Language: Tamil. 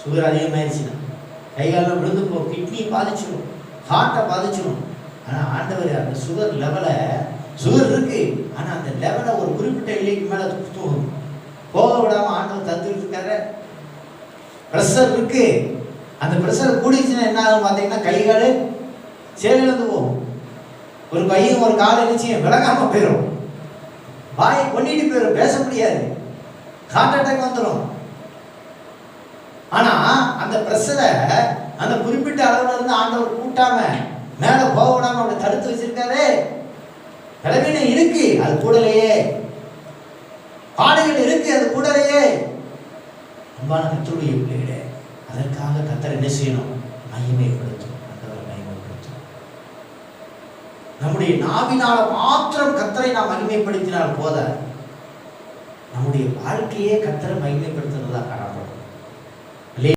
சுகர் அதிகமாகிடுச்சுன்னா கைகாலம் விழுந்து போ, கிட்னி பாதிச்சிடும், ஹார்ட்டை பாதிச்சிடும். ஆனால் ஆண்டவர் அந்த சுகர் லெவலை, சுகர் இருக்கு ஆனால் அந்த லெவலை ஒரு குறிப்பிட்ட எல்லைக்கு மேலே தூக்கும் போக விடாமல் ஆண்டவர் தந்துட்டு இருக்காரு. ப்ரெஷர் இருக்கு, அந்த ப்ரெஷர் கூடிச்சுன்னா என்ன ஆகும் பார்த்தீங்கன்னா கைகால் செயலிழந்து போகும். ஒரு கையும் ஒரு காலை நிச்சயம் விளங்காம போயிடும், வாயை கொண்டிட்டு போயிடும், பேச முடியாது, ஹார்ட் அட்டாக் வந்துடும். ஆனா அந்த ப்ரெஷரை அந்த குறிப்பிட்ட அளவுல இருந்து ஆண்டவர் கூட்டாம மேல போக விடாம அப்படி தடுத்து வச்சிருக்காரு. பலவீனம் இருக்கு, அது கூடலையே. பாடுகள் இருக்கு, அது கூடலையே. அன்பான கர்த்தருடைய பிள்ளைகளே, அதற்காக கர்த்தர் என்ன செய்யணும்? மகிமைப்படுத்தும், ஆண்டவரை மகிமைப்படுத்தும். நம்முடைய நாவினால மாத்திரம் கர்த்தரை நாம் மகிமைப்படுத்தினால் போத, நம்முடைய வாழ்க்கையே கர்த்தரை மகிமைப்படுத்த